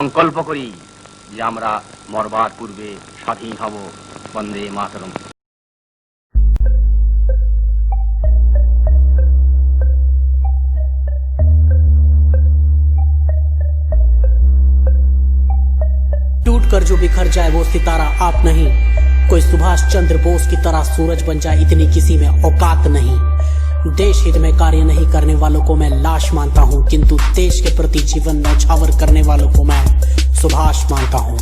সংকল্প করি যে আমরা মরবার পূর্বে স্বাধীন হব। বন্দে মাতরম। टूट कर जो बिखर जाए वो सितारा आप नहीं, कोई सुभाष चंद्र बोस की तरह सूरज बन जाए, इतनी किसी में औकात नहीं। देश हित में कार्य नहीं करने वालों को मैं लाश मानता हूँ, किंतु देश के प्रति जीवन न्यौछावर करने वालों को मैं सुभाष मानता हूँ।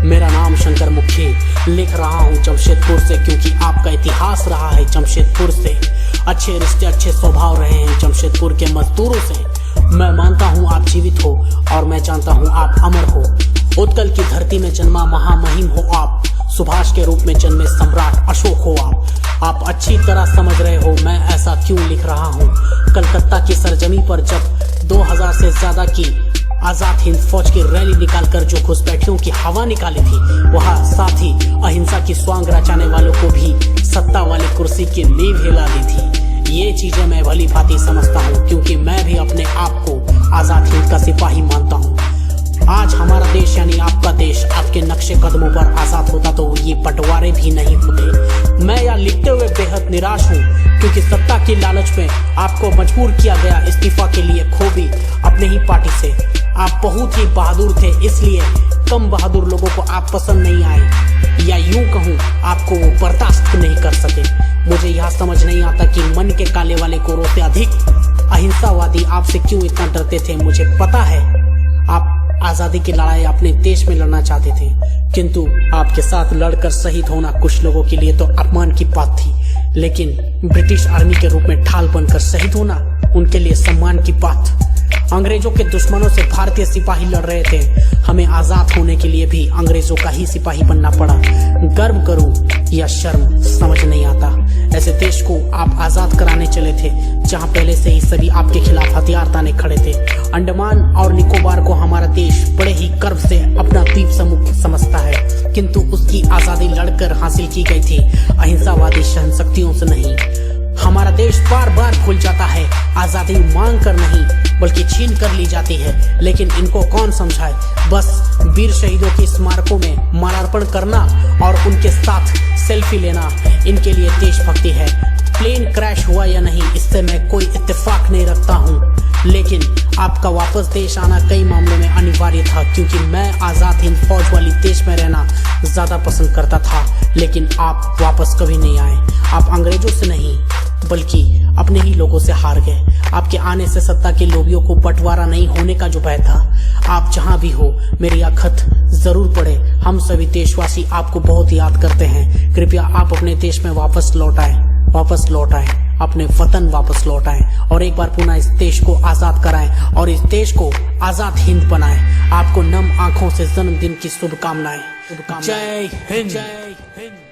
मेरा नाम शंकर मुखी, लिख रहा हूँ जमशेदपुर से, क्योंकि आपका इतिहास रहा है जमशेदपुर से। अच्छे रिश्ते अच्छे स्वभाव रहे हैं जमशेदपुर के मजदूरों से। मैं मानता हूँ आप जीवित हो और मैं जानता हूँ आप अमर हो। उत्कल की धरती में जन्मा महामहिम हो आप, सुभाष के रूप में जन्मे सम्राट अशोक हो आप अच्छी तरह समझ रहे हो मैं ऐसा क्यों लिख रहा हूँ। कलकत्ता की सरजमी पर जब 2000 से ज्यादा की आजाद हिंद फौज की रैली निकालकर जो घुसपैठियों की हवा निकाली थी, वहाँ साथ ही अहिंसा की स्वांग रचाने वालों को भी सत्ता वाली कुर्सी की नींव हिला दी थी। ये चीजें मैं भली भांति समझता हूँ, क्योंकि मैं भी अपने आप को आजाद हिंद का सिपाही मानता हूँ। आज हमारा देश यानी आपका देश आपके नक्शे कदमों पर आजाद होता तो ये बंटवारे भी नहीं होते। मैं यह लिखते हुए बेहद निराश हूँ, क्योंकि सत्ता की लालच में आपको मजबूर किया गया इस्तीफा के लिए, खो भी अपने ही पार्टी से। आप बहुत ही बहादुर थे, इसलिए कम बहादुर लोगों को आप पसंद नहीं आए, या यूं कहूँ आपको वो बर्दाश्त नहीं कर सके। मुझे यह समझ नहीं आता कि मन के काले वाले गोरों से अधिक अहिंसावादी आपसे क्यों इतना डरते थे। मुझे पता है आप आजादी की लड़ाई अपने देश में लड़ना चाहते थे, किंतु आपके साथ लड़कर शहीद होना कुछ लोगों के लिए तो अपमान की बात थी, लेकिन ब्रिटिश आर्मी के रूप में ढाल बनकर शहीद होना उनके लिए सम्मान की बात। अंग्रेजों के दुश्मनों से भारतीय सिपाही लड़ रहे थे, हमें आजाद होने के लिए भी अंग्रेजों का ही सिपाही बनना पड़ा। गर्व करूं या शर्म समझ नहीं आता। ऐसे देश को आप आजाद कराने चले थे जहां पहले से ही सभी आपके खिलाफ हथियार ताने खड़े थे। अंडमान और निकोबार को हमारा देश बड़े ही गर्व से अपना द्वीप समूह समझता है, किंतु उसकी आजादी लड़कर हासिल की गई थी, अहिंसावादी सहनशक्तियों से नहीं। हमारा देश बार बार भूल जाता है आजादी मांग कर नहीं बल्कि छीन कर ली जाती है, लेकिन इनको कौन समझाए। बस वीर शहीदों के स्मारकों में माल्यार्पण करना और उनके साथ सेल्फी लेना इनके लिए देशभक्ति है। प्लेन क्रैश हुआ या नहीं इससे मैं कोई इत्तेफाक नहीं रखता हूँ, लेकिन आपका वापस देश आना कई मामलों में अनिवार्य था, क्योंकि मैं आजाद हिंद फौज वाली देश में रहना ज्यादा पसंद करता था। लेकिन आप वापस कभी नहीं आए। आप अंग्रेजों से नहीं बल्कि अपने ही लोगों से हार गए। आपके आने से सत्ता के लोभियों को बंटवारा नहीं होने का जो भय था। आप जहां भी हो मेरी यह खत जरूर पढ़े। हम सभी देशवासी आपको बहुत याद करते हैं। कृपया आप अपने देश में वापस लौट आए, अपने वतन वापस लौट आए और एक बार पुनः इस देश को आजाद कराएं और इस देश को आजाद हिंद बनाएं। आपको नम आंखों से जन्मदिन की शुभकामनाएं। जय हिंद।